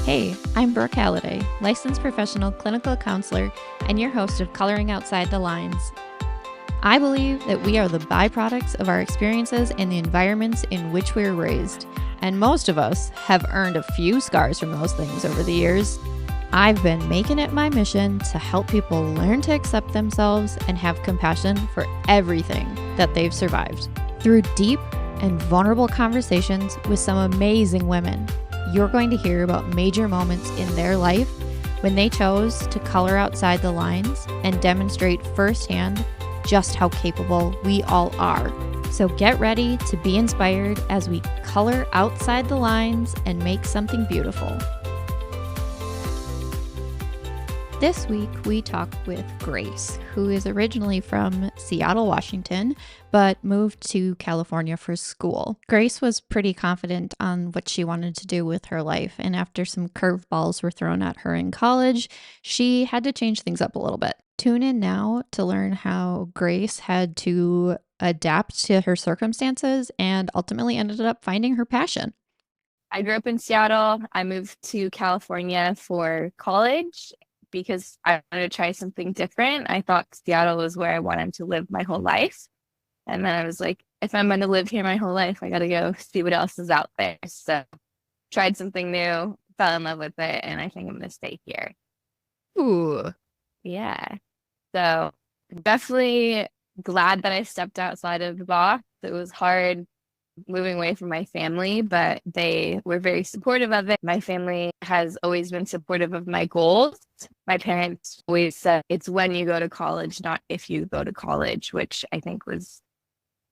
Hey, I'm Brooke Halliday, licensed professional clinical counselor and your host of Coloring Outside the Lines. I believe that we are the byproducts of our experiences and the environments in which we were raised, and most of us have earned a few scars from those things over the years. I've been making it my mission to help people learn to accept themselves and have compassion for everything that they've survived. Through deep and vulnerable conversations with some amazing women, you're going to hear about major moments in their life when they chose to color outside the lines and demonstrate firsthand just how capable we all are. So get ready to be inspired as we color outside the lines and make something beautiful. This week, we talk with Grace, who is originally from Seattle, Washington, but moved to California for school. Grace was pretty confident on what she wanted to do with her life, and after some curveballs were thrown at her in college, she had to change things up a little bit. Tune in now to learn how Grace had to adapt to her circumstances and ultimately ended up finding her passion. I grew up in Seattle. I moved to California for college because I wanted to try something different. I thought Seattle was where I wanted to live my whole life. And then I was like, if I'm going to live here my whole life, I got to go see what else is out there. So tried something new, fell in love with it, and I think I'm going to stay here. Ooh. Yeah. So definitely glad that I stepped outside of the box. It was hard moving away from my family, but they were very supportive of it. My family has always been supportive of my goals. My parents always said it's when you go to college, not if you go to college, which I think was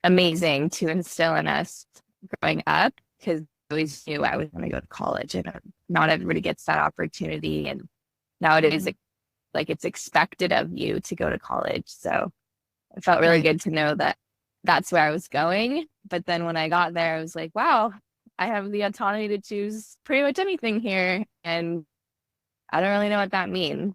amazing to instill in us growing up because I always knew I was going to go to college and not everybody gets that opportunity. And nowadays, it's expected of you to go to college. So it felt really good to know that that's where I was going. But then when I got there, I was like, wow, I have the autonomy to choose pretty much anything here. And I don't really know what that means.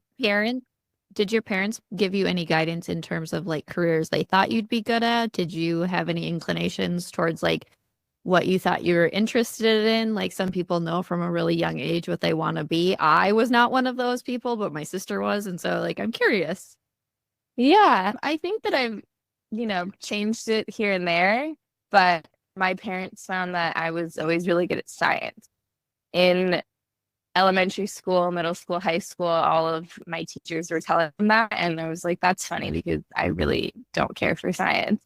Did your parents give you any guidance in terms of like careers they thought you'd be good at? Did you have any inclinations towards like what you thought you were interested in? Like some people know from a really young age what they want to be. I was not one of those people, but my sister was. And so like, I'm curious. Yeah, I think that I've, changed it here and there, but my parents found that I was always really good at science. In elementary school, middle school, high school, all of my teachers were telling them that. And I was like, that's funny because I really don't care for science.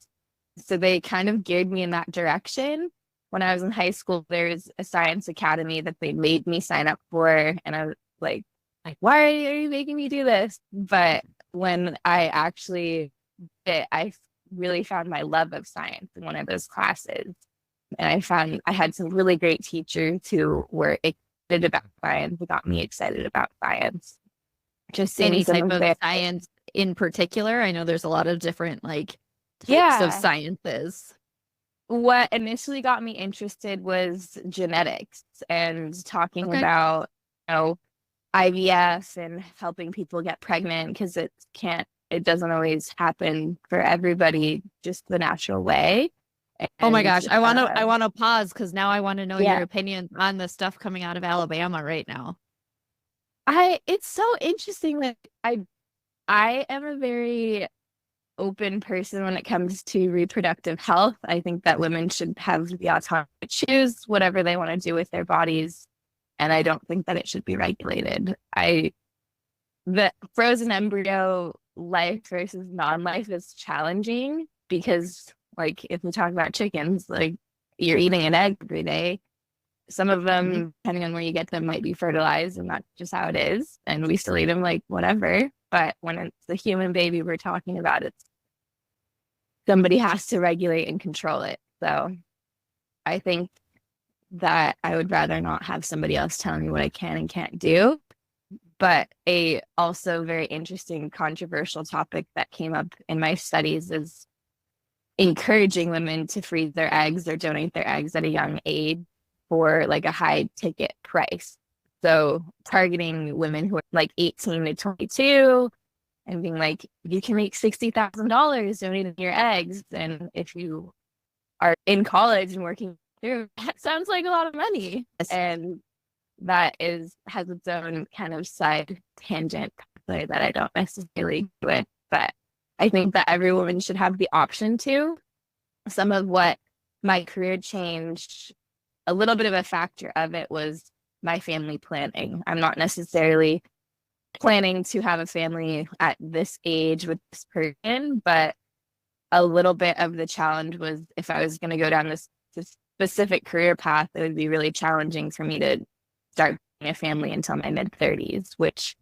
So they kind of geared me in that direction. When I was in high school, there's a science academy that they made me sign up for. And I was like, why are you making me do this? But when I actually did, I really found my love of science in one of those classes. And I found I had some really great teachers who were excited about science, who got me excited about science. Just seeing Any some type of of their science in particular? I know there's a lot of different like types of yeah. sciences. What initially got me interested was genetics and talking Okay. about, IVF and helping people get pregnant because it doesn't always happen for everybody just the natural way. Oh my And gosh, I want to pause because now I want to know your yeah, opinion on the stuff coming out of Alabama right now. it's so interesting that I am a very open person when it comes to reproductive health. I think that women should have the autonomy to choose whatever they want to do with their bodies. And I don't think that it should be regulated. The frozen embryo life versus non-life is challenging because like if we talk about chickens, like you're eating an egg every day. Some of them, depending on where you get them, might be fertilized, and that's just how it is. And we still eat them like whatever. But when it's the human baby we're talking about, it's somebody has to regulate and control it. So I think that I would rather not have somebody else telling me what I can and can't do. But a also very interesting controversial topic that came up in my studies is encouraging women to freeze their eggs or donate their eggs at a young age for like a high ticket price. So targeting women who are like 18 to 22 and being like, you can make $60,000 donating your eggs. And if you are in college and working through, that sounds like a lot of money. And has its own kind of side tangent pathway that I don't necessarily agree with. But I think that every woman should have the option to. Some of what my career changed, a little bit of a factor of it was my family planning. I'm not necessarily planning to have a family at this age with this person, but a little bit of the challenge was if I was going to go down this specific career path, it would be really challenging for me to start a family until my mid 30s, which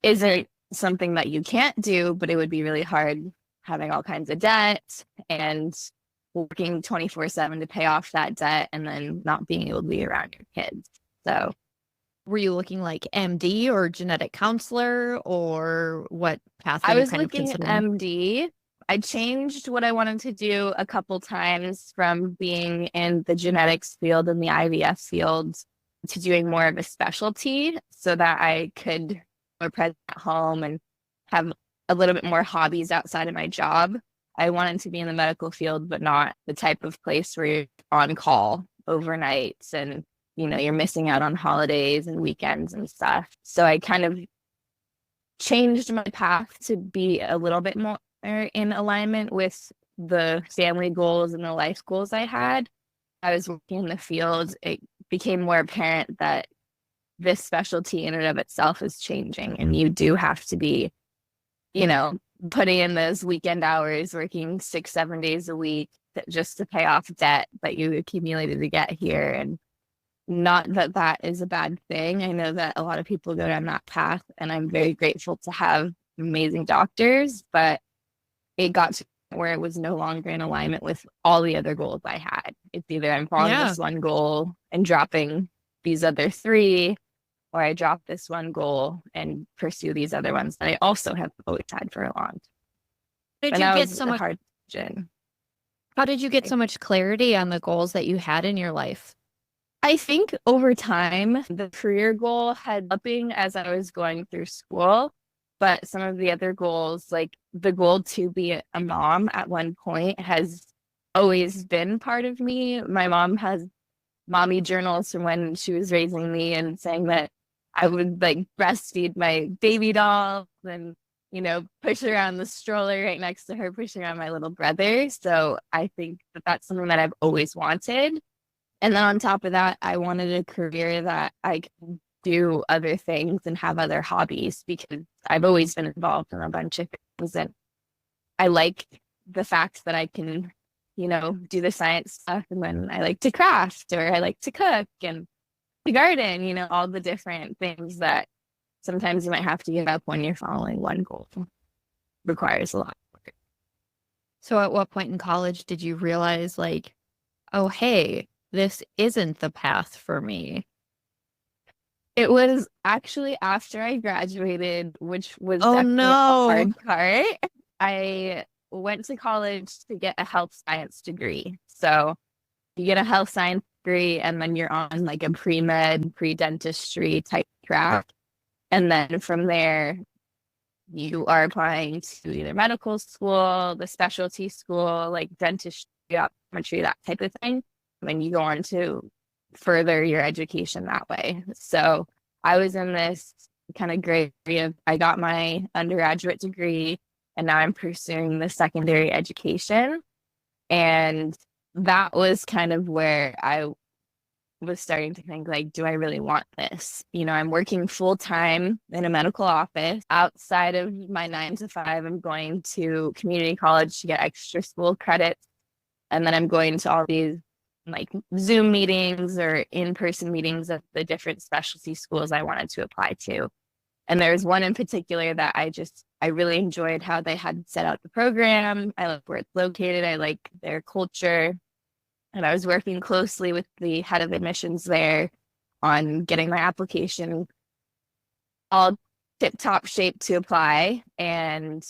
isn't something that you can't do, but it would be really hard having all kinds of debt and working 24/7 to pay off that debt and then not being able to be around your kids. So were you looking like MD or genetic counselor, or what path were I you was kind of looking at considering? MD. I changed what I wanted to do a couple times from being in the genetics field and the IVF field to doing more of a specialty so that I could be more present at home and have a little bit more hobbies outside of my job. I wanted to be in the medical field, but not the type of place where you're on call overnights and you're missing out on holidays and weekends and stuff. So I kind of changed my path to be a little bit more in alignment with the family goals and the life goals I had. I was working in the field. It became more apparent that this specialty in and of itself is changing, and you do have to be, putting in those weekend hours, working 6-7 days a week just to pay off debt that you accumulated to get here. And not that that is a bad thing. I know that a lot of people go down that path, and I'm very grateful to have amazing doctors, but it got to where it was no longer in alignment with all the other goals I had. It's either I'm following this one goal and dropping these other three, or I drop this one goal and pursue these other ones that I also have always had for a long time. Did And you that get was so a much? hard decision. How did you get so much clarity on the goals that you had in your life? I think over time, the career goal had upping as I was going through school, but some of the other goals, like the goal to be a mom at one point, has always been part of me. My mom has mommy journals from when she was raising me and saying that I would like breastfeed my baby doll and, push around the stroller right next to her, pushing around my little brother. So I think that that's something that I've always wanted. And then on top of that, I wanted a career that I could do other things and have other hobbies because I've always been involved in a bunch of things. And I like the fact that I can, do the science stuff. And then I like to craft, or I like to cook and to garden, all the different things that sometimes you might have to give up when you're following one goal. Requires a lot of work. So at what point in college did you realize like, oh, hey, this isn't the path for me? It was actually after I graduated, which was Oh definitely a no. hard part. I went to college to get a health science degree. So you get a health science degree, and then you're on like a pre-med, pre-dentistry type track. And then from there, you are applying to either medical school, the specialty school, like dentistry, optometry, that type of thing. And you go on to further your education that way. So I was in this kind of gray area of I got my undergraduate degree and now I'm pursuing the secondary education. And that was kind of where I was starting to think like, do I really want this? I'm working full time in a medical office. Outside of my 9 to 5, I'm going to community college to get extra school credits. And then I'm going to all these like Zoom meetings or in-person meetings of the different specialty schools I wanted to apply to. And there's one in particular that I really enjoyed how they had set out the program. I like where it's located. I like their culture. And I was working closely with the head of admissions there on getting my application all tip-top shape to apply. And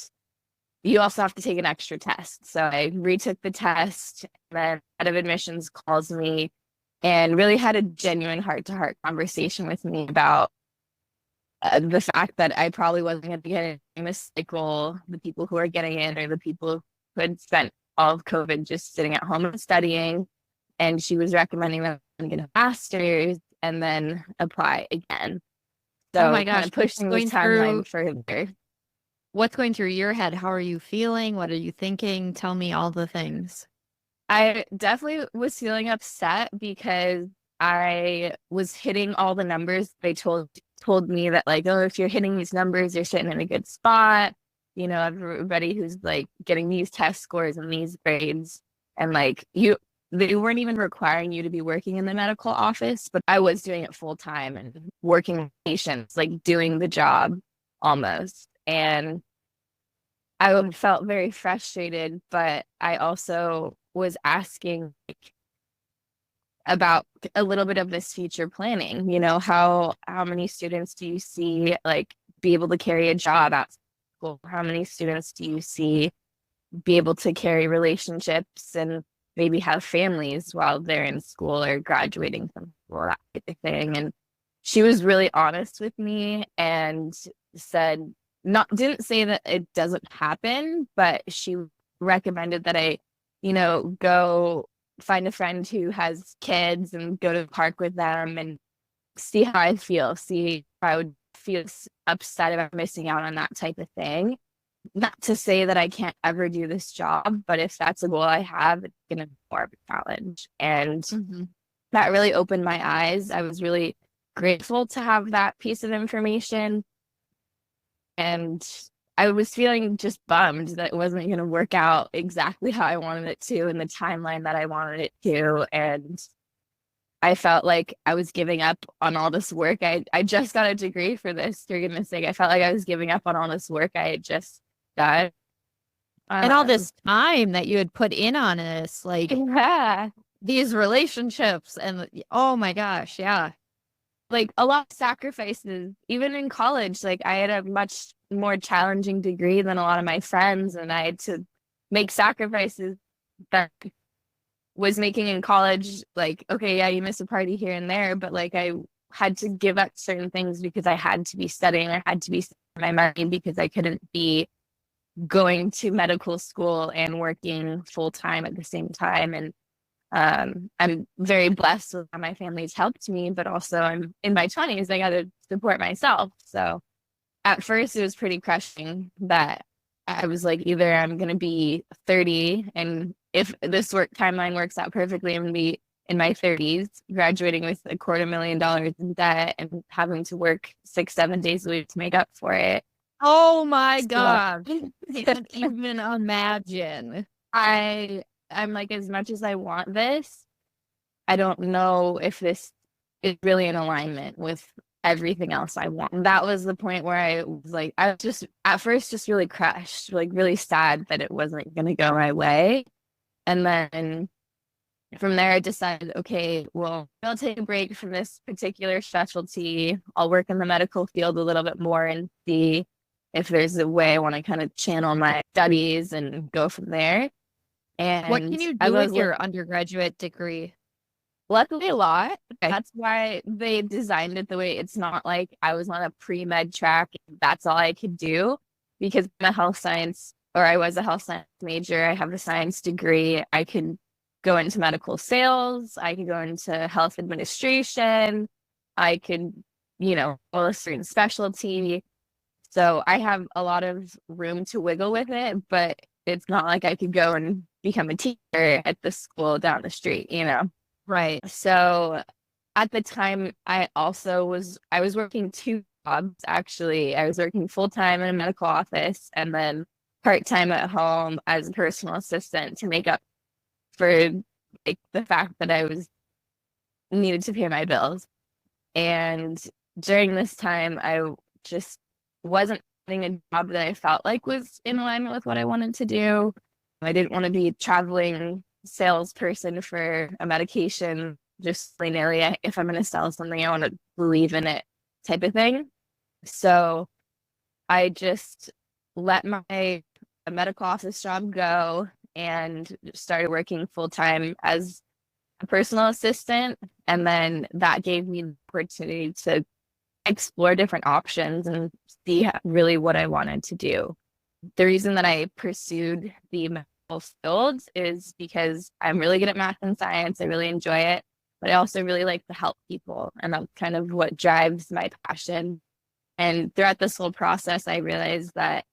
you also have to take an extra test. So I retook the test, and then head of admissions calls me and really had a genuine heart-to-heart conversation with me about the fact that I probably wasn't going to get in this cycle. The people who are getting in are the people who had spent all of COVID just sitting at home and studying. And she was recommending that I get a master's. and then apply again. Oh my So kind gosh, of pushing the timeline further. what's going through your head? How are you feeling? What are you thinking? Tell me all the things. I definitely was feeling upset because I was hitting all the numbers. They told me that like, oh, if you're hitting these numbers, you're sitting in a good spot. You know, everybody who's like getting these test scores and these grades, and like they weren't even requiring you to be working in the medical office, but I was doing it full time and working with patients, like doing the job almost. And I felt very frustrated, but I also was asking like, about a little bit of this future planning. You know, how many students do you see like be able to carry a job at school? How many students do you see be able to carry relationships and maybe have families while they're in school or graduating from school, that type of thing? And she was really honest with me and said, not didn't say that it doesn't happen, but she recommended that I, go find a friend who has kids and go to the park with them and see how I feel, see if I would feel upset about missing out on that type of thing. Not to say that I can't ever do this job, but if that's a goal I have, it's going to be more of a challenge. And that really opened my eyes. I was really grateful to have that piece of information. And I was feeling just bummed that it wasn't going to work out exactly how I wanted it to in the timeline that I wanted it to. And I felt like I was giving up on all this work. I just got a degree for this, for goodness sake. I felt like I was giving up on all this work I had just done. And all Um, this time that you had put in on this, like yeah, these relationships, and oh my gosh, yeah. like a lot of sacrifices, even in college. Like I had a much more challenging degree than a lot of my friends, and I had to make sacrifices that was making in college. Like, okay, yeah, you miss a party here and there, but like I had to give up certain things because I had to be studying. I had to be spending my money because I couldn't be going to medical school and working full time at the same time. And I'm very blessed with how my family's helped me, but also I'm in my 20s. I got to support myself. So at first, it was pretty crushing that I was like, either I'm going to be 30, and if this work timeline works out perfectly, I'm going to be in my 30s, graduating with $250,000 in debt and having to work 6, 7 days a week to make up for it. Oh my So God. I can't even imagine. I'm like, as much as I want this, I don't know if this is really in alignment with everything else I want. And that was the point where I was like, I was just at first just really crushed, like really sad that it wasn't going to go my way. And then from there, I decided, okay, well, I'll take a break from this particular specialty. I'll work in the medical field a little bit more and see if there's a way I want to kind of channel my studies and go from there. What And can you as do I with was your undergraduate degree? luckily a lot. Okay. That's why they designed it the way it's not like I was on a pre-med track. That's all I could do because I'm a health science, or I was a health science major. I have a science degree. I could go into medical sales. I could go into health administration. I could, well, a certain specialty. So I have a lot of room to wiggle with it, but it's not like I could go and become a teacher at the school down the street. Right. So at the time, I was working two jobs actually. I was working full time in a medical office and then part time at home as a personal assistant to make up for like the fact that I was needed to pay my bills. And during this time, I just wasn't getting a job that I felt like was in alignment with what I wanted to do. I didn't want to be traveling salesperson for a medication just willy-nilly. If I'm going to sell something, I want to believe in it type of thing. So I just let my medical office job go and started working full time as a personal assistant. And then that gave me the opportunity to explore different options and see really what I wanted to do. The reason that I pursued the medical field is because I'm really good at math and science. I really enjoy it. but I also really like to help people. And that's kind of what drives my passion. And throughout this whole process, I realized that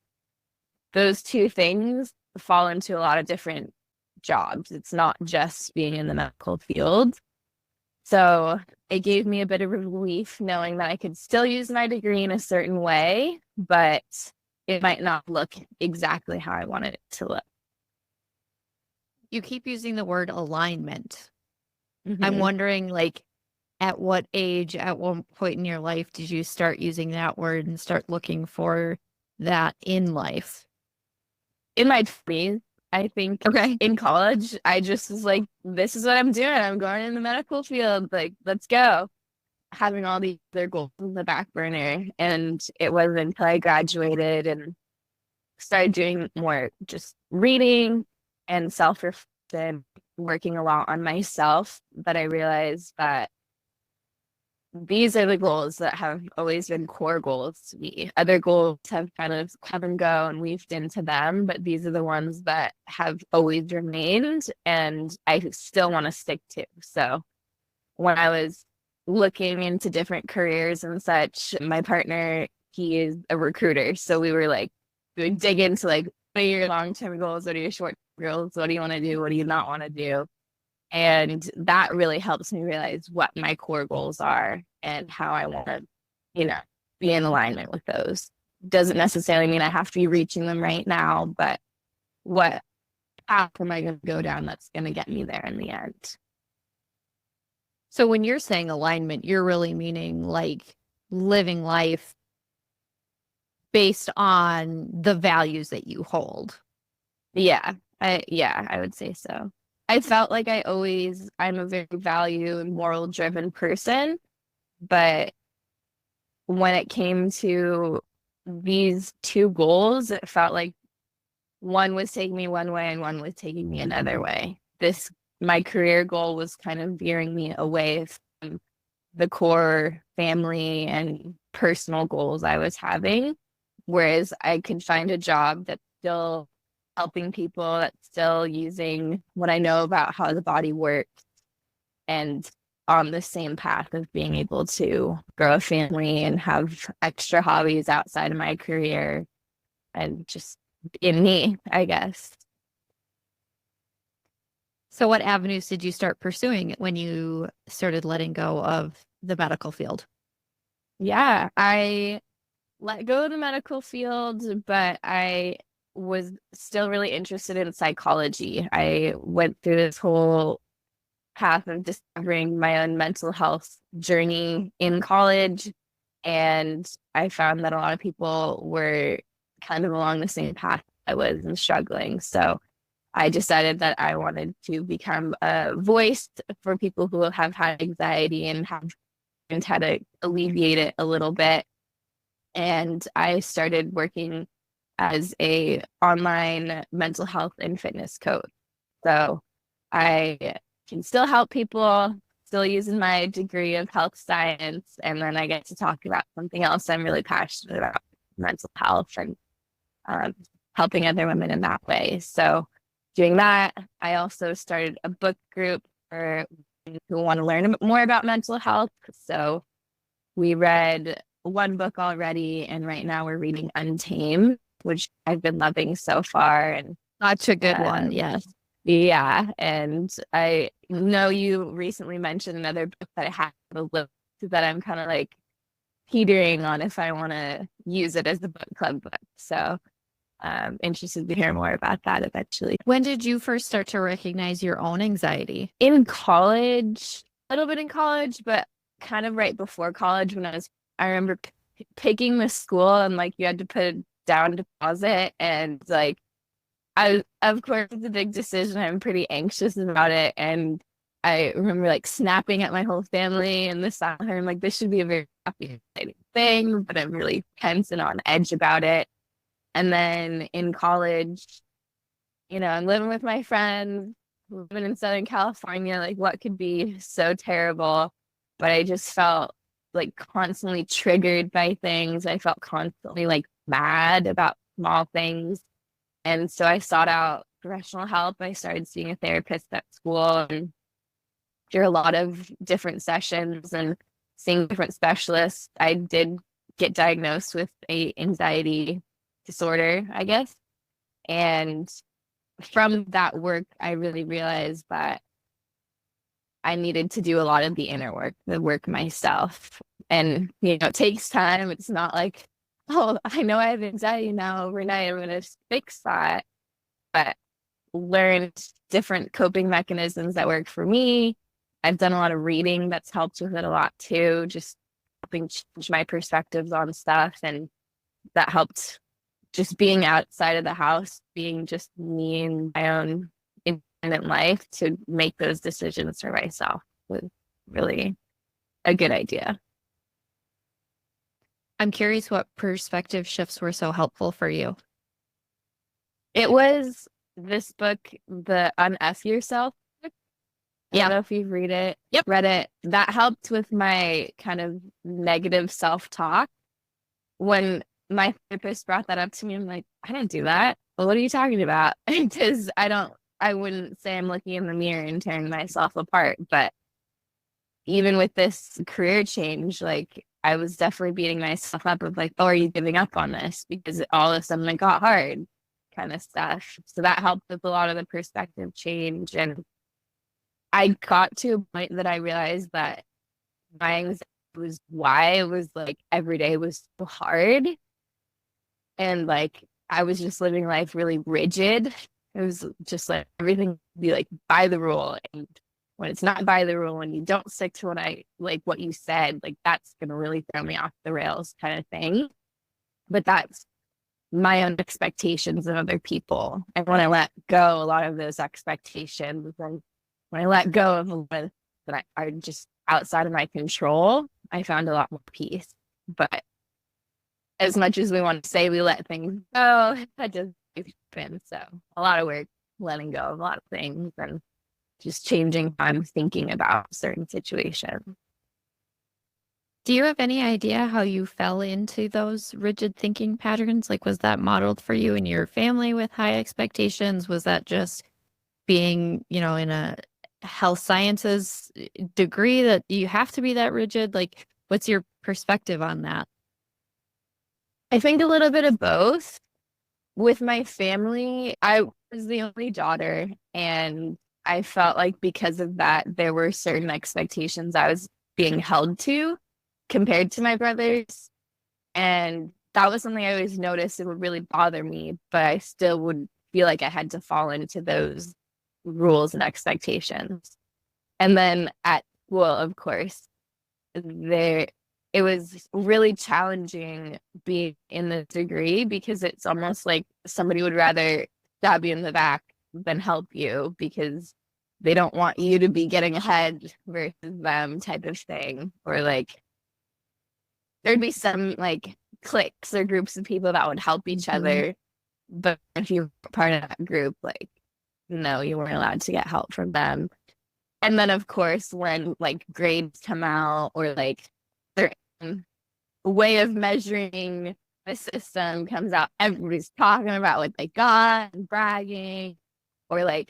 those two things fall into a lot of different jobs. It's not just being in the medical field. So it gave me a bit of relief knowing that I could still use my degree in a certain way, but it might not look exactly how I wanted it to look. You keep using the word alignment. I'm Mm-hmm. wondering, like, at what age, at what point in your life did you start using that word and start looking for that in life? In my 20s, I think Okay. in college, I just was like, this is what I'm doing. I'm going in the medical field. Like, let's go. Having all these other goals in the back burner. And it wasn't until I graduated and started doing more just reading and self-reflection, working a lot on myself, that I realized that these are the goals that have always been core goals to me. Other goals have kind of come and go and weaved into them, but these are the ones that have always remained and I still want to stick to. So when I was looking into different careers and such, my partner, he is a recruiter. So we were like, we would dig into like, what are your long-term goals? What are your short-term goals? What do you want to do? What do you not want to do? And that really helps me realize what my core goals are and how I want to, be in alignment with those. Doesn't necessarily mean I have to be reaching them right now, but what path am I going to go down that's going to get me there in the end? So when you're saying alignment, you're really meaning like living life based on the values that you hold. I would say so. I felt like I'm a very value and moral driven person, but when it came to these two goals, it felt like one was taking me one way and one was taking me another way. My career goal was kind of veering me away from the core family and personal goals I was having. Whereas I could find a job that's still helping people, that's still using what I know about how the body works and on the same path of being able to grow a family and have extra hobbies outside of my career and just in me, I guess. So what avenues did you start pursuing when you started letting go of the medical field? Yeah, I let go of the medical field, but I was still really interested in psychology. I went through this whole path of discovering my own mental health journey in college, and I found that a lot of people were kind of along the same path I was and struggling. So I decided that I wanted to become a voice for people who have had anxiety and have learned how to alleviate it a little bit. And I started working as a online mental health and fitness coach. So I can still help people, still using my degree of health science, and then I get to talk about something else I'm really passionate about, mental health and um, helping other women in that way. So doing that, I also started a book group for women who want to learn more about mental health. So we read one book already, and right now we're reading Untamed, which I've been loving so far. And Such a good one. Yes. yeah, and I know you recently mentioned another book that I have on the list that I'm kind of like teetering on if I want to use it as the book club book. So interested to hear more about that eventually. When did you first start to recognize your own anxiety? In college, a little bit in college, but kind of right before college I remember picking the school and like you had to put a down deposit and like of course, it's a big decision. I'm pretty anxious about it. And I remember like snapping at my whole family and this, that, and I'm like, this should be a very happy, exciting thing, but I'm really tense and on edge about it. And then in college, I'm living with my friends, living in Southern California, like what could be so terrible? But I just felt like constantly triggered by things. I felt constantly like mad about small things. And so I sought out professional help. I started seeing a therapist at school and after a lot of different sessions and seeing different specialists, I did get diagnosed with a anxiety disorder, I guess. And from that work, I really realized that I needed to do a lot of the inner work, the work myself. And, it takes time. It's not like, oh, I know I have anxiety now overnight. I'm going to fix that. But learned different coping mechanisms that work for me. I've done a lot of reading that's helped with it a lot too, just helping change my perspectives on stuff. And that helped just being outside of the house, being just me and my own independent life to make those decisions for myself was really a good idea. I'm curious what perspective shifts were so helpful for you. It was this book, the Unearth Yourself book. I don't know if you've read it. That helped with my kind of negative self-talk. When my therapist brought that up to me, I'm like, I didn't do that. Well, what are you talking about? Because I wouldn't say I'm looking in the mirror and tearing myself apart. But even with this career change, like I was definitely beating myself up of like, oh, are you giving up on this? Because all of a sudden it got hard kind of stuff. So that helped with a lot of the perspective change. And I got to a point that I realized that my anxiety was why it was like every day was so hard. And like I was just living life really rigid. It was just like everything be like by the rule. And when it's not by the rule, when you don't stick to what you said, like that's gonna really throw me off the rails kind of thing. But that's my own expectations of other people. And when I let go a lot of those expectations, and when I let go of a lot that are just outside of my control, I found a lot more peace. But as much as we want to say we let things go, that doesn't happen. So a lot of work letting go of a lot of things and just changing how I'm thinking about certain situations. Do you have any idea how you fell into those rigid thinking patterns? Like, was that modeled for you in your family with high expectations? Was that just being, in a health sciences degree that you have to be that rigid? Like, what's your perspective on that? I think a little bit of both. With my family, I was the only daughter, and I felt like because of that, there were certain expectations I was being held to compared to my brothers. And that was something I always noticed. It would really bother me, but I still would feel like I had to fall into those rules and expectations. And then at school, of course, there it was really challenging being in the degree because it's almost like somebody would rather stab you in the back than help you because they don't want you to be getting ahead versus them type of thing. Or like there'd be some like cliques or groups of people that would help each other. But if you were part of that group, like, no, you weren't allowed to get help from them. And then, of course, when like grades come out or like their way of measuring the system comes out, everybody's talking about what they got and bragging. Or like,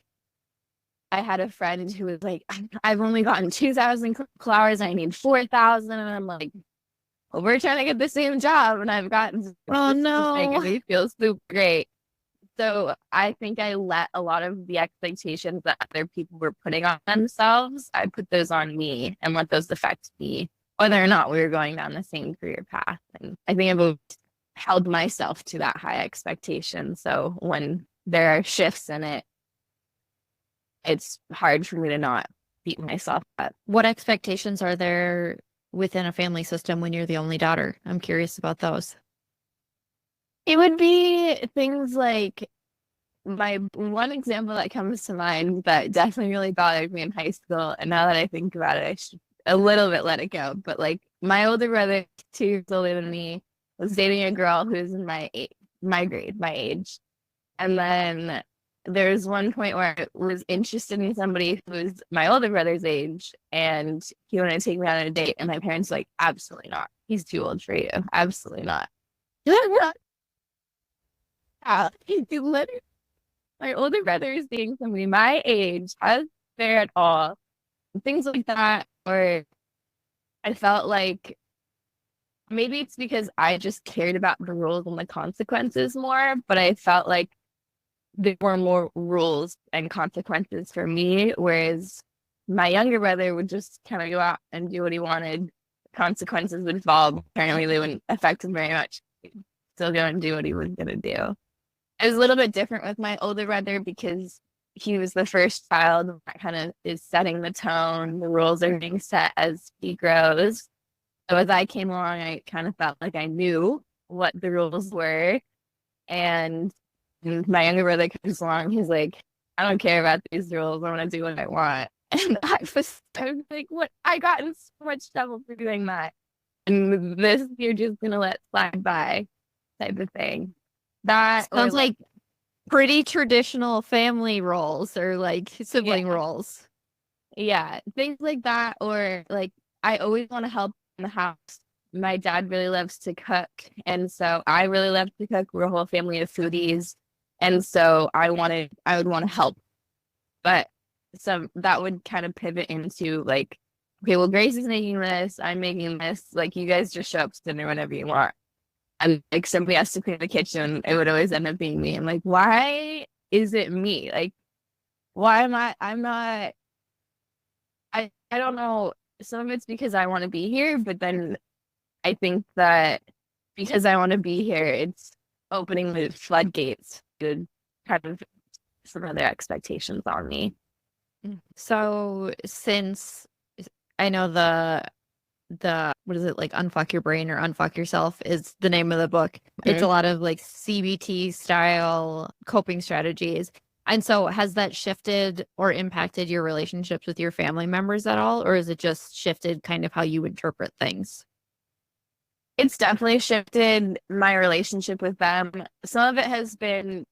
I had a friend who was like, I've only gotten 2,000 hours. I need 4,000. And I'm like, well, we're trying to get the same job and I've gotten, oh no, making me feel super great. So I think I let a lot of the expectations that other people were putting on themselves, I put those on me and let those affect me, whether or not we were going down the same career path. And I think I've held myself to that high expectation. So when there are shifts in it, it's hard for me to not beat myself up. What expectations are there within a family system when you're the only daughter? I'm curious about those. It would be things like my one example that comes to mind that definitely really bothered me in high school. And now that I think about it, I should a little bit let it go. But like my older brother, 2 years older than me, was dating a girl who's in my grade, my age. And then there was one point where I was interested in somebody who was my older brother's age, and he wanted to take me on a date. And my parents were like, absolutely not. He's too old for you. Absolutely not. He literally, my older brother is dating somebody my age, as fair at all. things like that. Or I felt like maybe it's because I just cared about the rules and the consequences more, but I felt like there were more rules and consequences for me, whereas my younger brother would just kind of go out and do what he wanted. Consequences would fall. Apparently, they wouldn't affect him very much. He'd still go and do what he was gonna do. It was a little bit different with my older brother because he was the first child. That kind of is setting the tone. The rules are being set as he grows. So as I came along, I kind of felt like I knew what the rules were. And my younger brother comes along, he's like, I don't care about these rules. I want to do what I want. And I was like, what? I got in so much trouble for doing that. And this you're just gonna let slide by type of thing. That or Sounds like pretty traditional family roles or like yeah, sibling roles. yeah, things like that. Or like I always want to help in the house. My dad really loves to cook, and so I really love to cook. We're a whole family of foodies, and so I would want to help. But some that would kind of pivot into like, okay, well, Grace is making this, I'm making this. Like, you guys just show up to dinner whenever you want. And like somebody has to clean the kitchen. It would always end up being me. I'm like, why is it me? Like, why am I'm not, I don't know. Some of it's because I want to be here, but then I think that because I want to be here, it's opening the floodgates to kind of some other expectations on me. So since I know the what is it, like unfuck your brain or unfuck yourself is the name of the book. It's a Mhm. lot of like CBT style coping strategies. And so has that shifted or impacted your relationships with your family members at all? Or is it just shifted kind of how you interpret things? It's definitely shifted my relationship with them. Some of it has been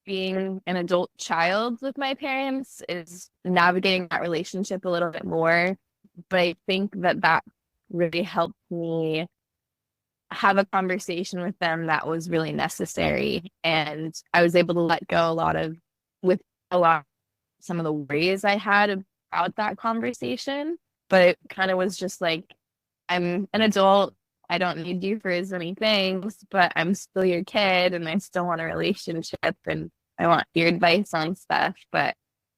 being an adult child with my parents, is navigating that relationship a little bit more. But I think that that really helped me have a conversation with them that was really necessary. And I was able to let go with a lot, some of the worries I had about that conversation. But it kind of was just like, I'm an adult. I don't need you for as many things, but I'm still your kid and I still want a relationship and I want your advice on stuff. But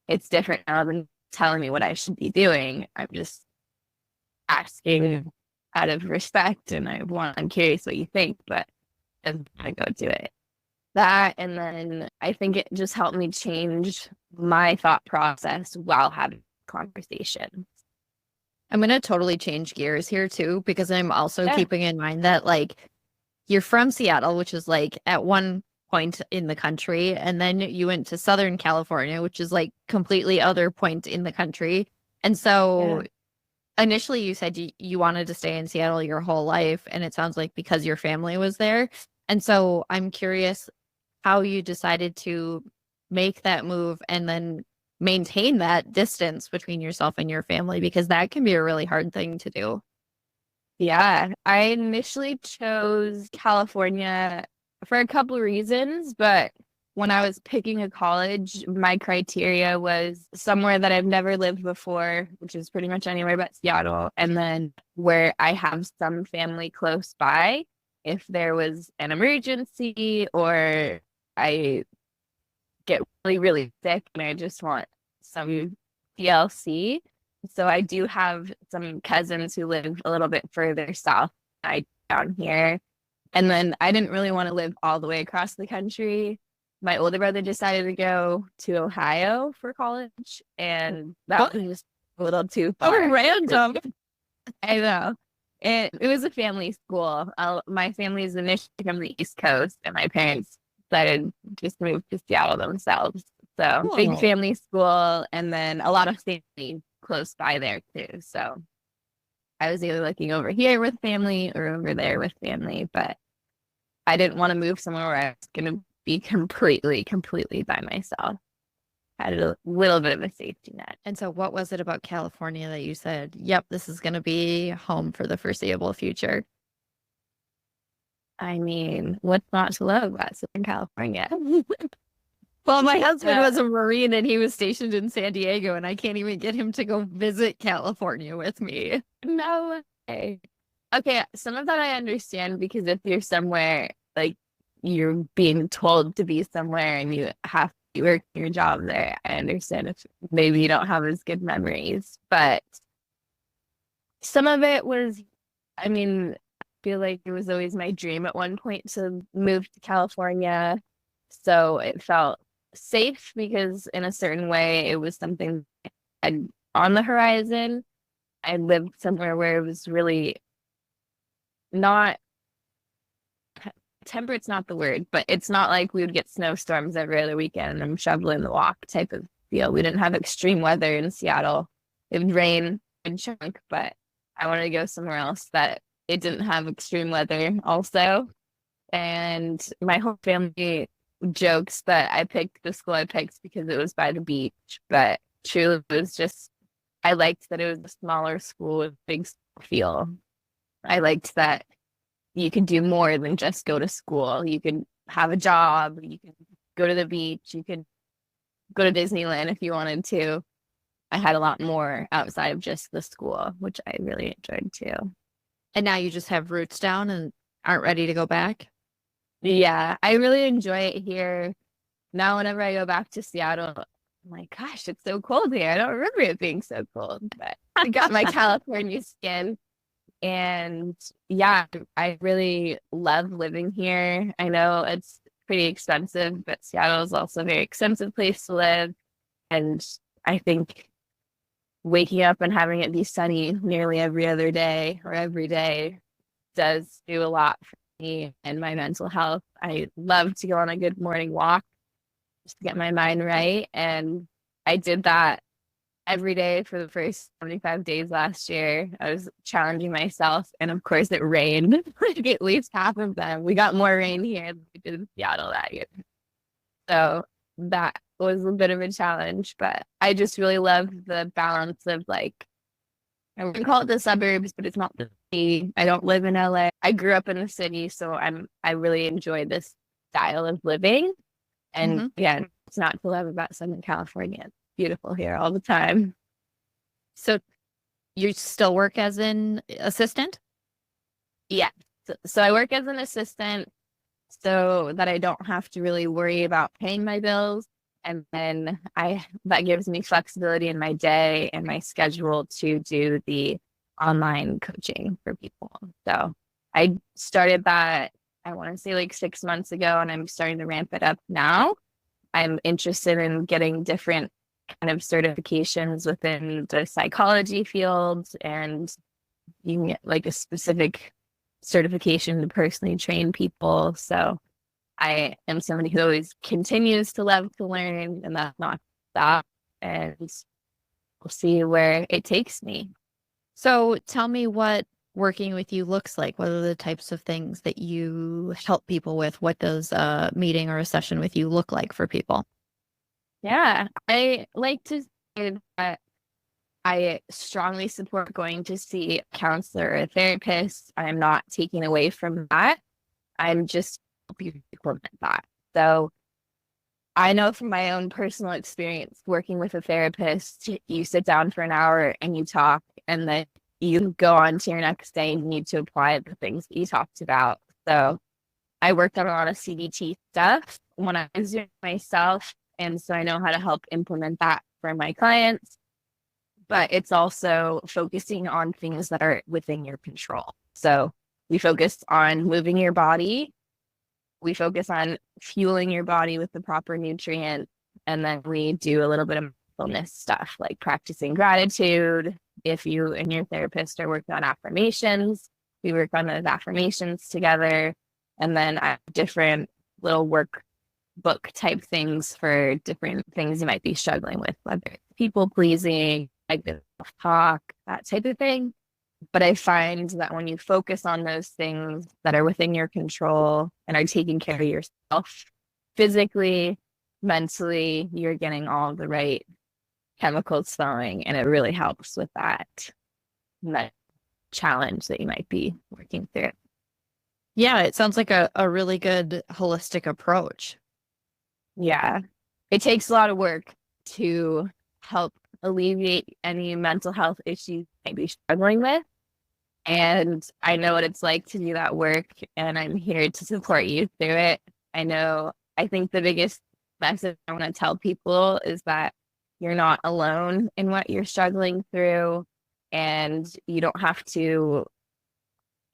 it's different now than telling me what I should be doing. I'm just asking out of respect and I'm curious what you think, but I'm gonna go do it. That and then I think it just helped me change my thought process while having conversation. I'm going to totally change gears here too, because I'm also Yeah. keeping in mind that like you're from Seattle, which is like at one point in the country, and then you went to Southern California, which is like completely other point in the country. And so Yeah. initially you said you wanted to stay in Seattle your whole life, and it sounds like because your family was there. And so I'm curious how you decided to make that move and then maintain that distance between yourself and your family, because that can be a really hard thing to do. Yeah, I initially chose California for a couple of reasons, but when I was picking a college, my criteria was somewhere that I've never lived before, which is pretty much anywhere but Seattle, and then where I have some family close by if there was an emergency or I get really, really sick and I just want some TLC. So I do have some cousins who live a little bit further south than I down here. And then I didn't really want to live all the way across the country. My older brother decided to go to Ohio for college, and that was just a little too Oh, far. random. I know. It was a family school. My family is initially from the East Coast, and my parents decided just to move to Seattle themselves. So big Oh. family school, and then a lot of family close by there too. So I was either looking over here with family or over there with family, but I didn't want to move somewhere where I was going to be completely by myself. I had a little bit of a safety net. And so what was it about California that you said, yep, this is going to be home for the foreseeable future? I mean, what's not to love about Southern California? Well, my husband Uh, was a Marine and he was stationed in San Diego, and I can't even get him to go visit California with me. no way. Okay, some of that I understand because if you're somewhere like you're being told to be somewhere and you have to work your job there, I understand if maybe you don't have as good memories. But some of it was, I mean, I feel like it was always my dream at one point to move to California. So it felt safe because in a certain way it was something I'd on the horizon. I lived somewhere where it was really not temperate's not the word, but it's not like we would get snowstorms every other weekend and I'm shoveling the walk type of deal. We didn't have extreme weather in Seattle. It would rain and chunk, but I wanted to go somewhere else that it didn't have extreme weather also. And my whole family jokes that I picked the school I picked because it was by the beach, but truly it was just I liked that it was a smaller school with big feel. I liked that you could do more than just go to school. You could have a job, you could go to the beach, you could go to Disneyland if you wanted to. I had a lot more outside of just the school, which I really enjoyed too. And now you just have roots down and aren't ready to go back? Yeah, I really enjoy it here. Now, whenever I go back to Seattle, I'm like, gosh, it's so cold here. I don't remember it being so cold, but I got my California skin. And yeah, I really love living here. I know it's pretty expensive, but Seattle is also a very expensive place to live. And I think waking up and having it be sunny nearly every other day or every day does do a lot for me and my mental health. I love to go on a good morning walk just to get my mind right. And I did that every day for the first 75 days last year. I was challenging myself. And of course, it rained like at least half of them. We got more rain here than we did in Seattle that year. So that was a bit of a challenge. But I just really love the balance of like, I wouldn't call it the suburbs, but it's not the city. I don't live in LA. I grew up in the city, so I really enjoy this style of living. And Mm-hmm. again, it's not to love about Southern California. It's beautiful here all the time. So you still work as an assistant? Yeah. So I work as an assistant so that I don't have to really worry about paying my bills. And then I that gives me flexibility in my day and my schedule to do the online coaching for people. So I started that, I want to say like 6 months ago, and I'm starting to ramp it up now. I'm interested in getting different kind of certifications within the psychology field, and you can get like a specific certification to personally train people. So I am somebody who always continues to love to learn, and that's not stop. And we'll see where it takes me. So tell me what working with you looks like. What are the types of things that you help people with? What does a meeting or a session with you look like for people? Yeah, I like to say that I strongly support going to see a counselor or a therapist. I'm not taking away from that. I'm just helping you implement that. So I know from my own personal experience working with a therapist, you sit down for an hour and you talk, and then you go on to your next day and you need to apply the things that you talked about. So I worked on a lot of CBT stuff when I was doing it myself. And so I know how to help implement that for my clients, but it's also focusing on things that are within your control. So we focus on moving your body, we focus on fueling your body with the proper nutrients, and then we do a little bit of mindfulness stuff like practicing gratitude. If you and your therapist are working on affirmations, we work on those affirmations together. And then I have different little workbook type things for different things you might be struggling with, whether it's people pleasing, negative talk, that type of thing. But I find that when you focus on those things that are within your control and are taking care of yourself physically, mentally, you're getting all the right chemicals flowing, and it really helps with that challenge that you might be working through. Yeah, it sounds like a really good holistic approach. Yeah. it takes a lot of work to help alleviate any mental health issues you might be struggling with. And I know what it's like to do that work, and I'm here to support you through it. I think the biggest message I want to tell people is that you're not alone in what you're struggling through, and you don't have to,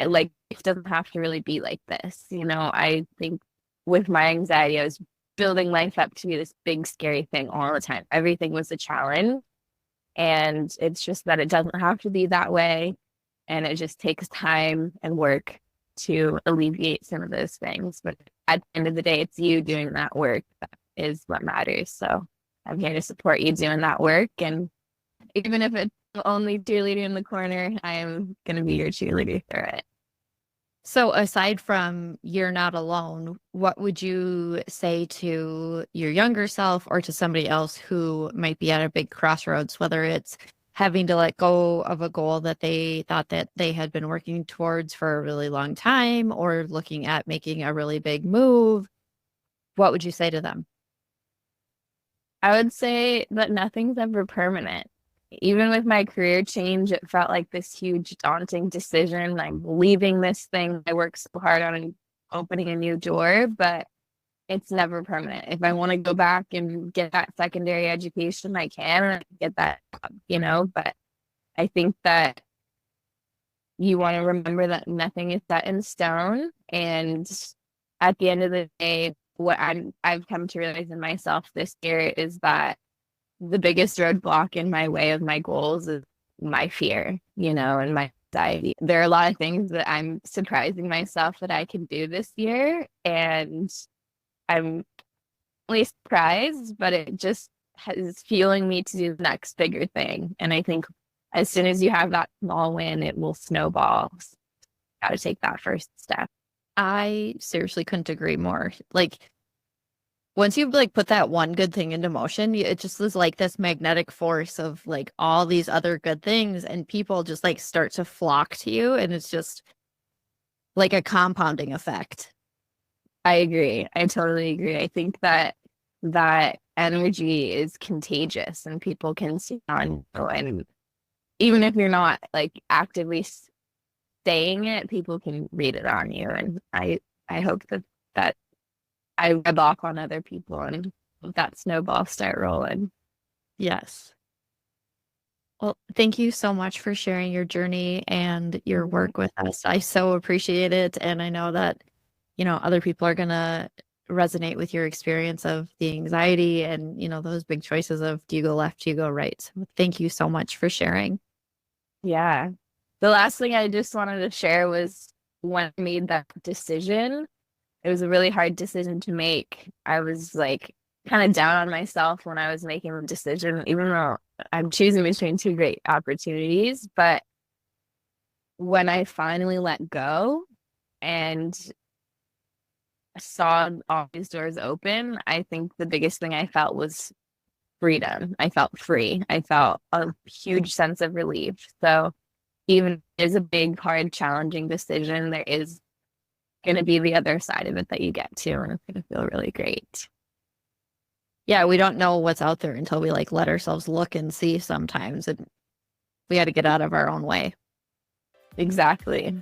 like, it doesn't have to really be like this. I think with my anxiety, I was building life up to be this big, scary thing all the time. Everything was a challenge, and it's just that it doesn't have to be that way. And it just takes time and work to alleviate some of those things. But at the end of the day, it's you doing that work that is what matters. So I'm here to support you doing that work. And even if it's only cheerleader in the corner, I am going to be your cheerleader through it. So aside from you're not alone, what would you say to your younger self or to somebody else who might be at a big crossroads, whether it's having to let go of a goal that they thought that they had been working towards for a really long time, or looking at making a really big move? What would you say to them? I would say that nothing's ever permanent. Even with my career change, it felt like this huge, daunting decision. I'm leaving this thing I worked so hard on and opening a new door, but it's never permanent. If I want to go back and get that secondary education, I can, and get that, but I think that you want to remember that nothing is set in stone. And at the end of the day, what I've come to realize in myself this year is that the biggest roadblock in my way of my goals is my fear, and my anxiety. There are a lot of things that I'm surprising myself that I can do this year, and I'm really surprised, but it just is fueling me to do the next bigger thing. And I think as soon as you have that small win, it will snowball. So got to take that first step. I seriously couldn't agree more. Like, once you put that one good thing into motion, it just is like this magnetic force of like all these other good things, and people just start to flock to you, and it's just like a compounding effect. I agree. I totally agree. I think that energy is contagious, and people can see on you. And even if you're not actively saying it, people can read it on you. And I hope that I rub off on other people, and that snowball start rolling. Yes. Well, thank you so much for sharing your journey and your work with us. I so appreciate it. And I know that other people are going to resonate with your experience of the anxiety and, those big choices of, do you go left, do you go right? So thank you so much for sharing. Yeah. The last thing I just wanted to share was when I made that decision, it was a really hard decision to make. I was kind of down on myself when I was making the decision, even though I'm choosing between two great opportunities. But when I finally let go and saw all these doors open, I think the biggest thing I felt was freedom. I felt free. I felt a huge sense of relief. So even if there's a big, hard, challenging decision, there is going to be the other side of it that you get to, and it's going to feel really great. Yeah, we don't know what's out there until we let ourselves look and see sometimes, and we got to get out of our own way. Exactly.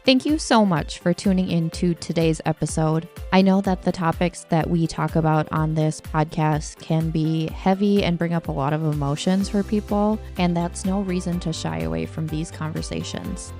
Thank you so much for tuning in to today's episode. I know that the topics that we talk about on this podcast can be heavy and bring up a lot of emotions for people, and that's no reason to shy away from these conversations.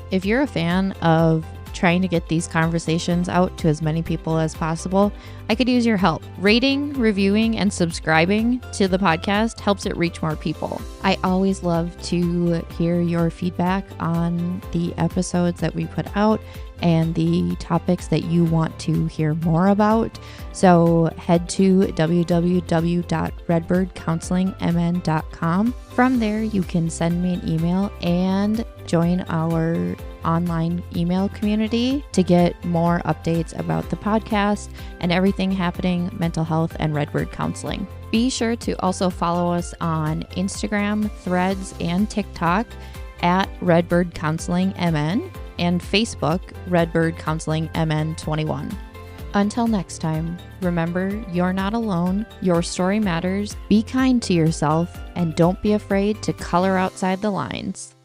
If you're a fan of trying to get these conversations out to as many people as possible, I could use your help. Rating, reviewing, and subscribing to the podcast helps it reach more people. I always love to hear your feedback on the episodes that we put out and the topics that you want to hear more about. So head to www.redbirdcounselingmn.com. From there, you can send me an email and join our online email community to get more updates about the podcast and everything happening mental health and Redbird counseling. Be sure to also follow us on Instagram, Threads, and TikTok at Redbird Counseling MN, and Facebook, Redbird Counseling MN 21. Until next time, remember you're not alone, your story matters, be kind to yourself, and don't be afraid to color outside the lines.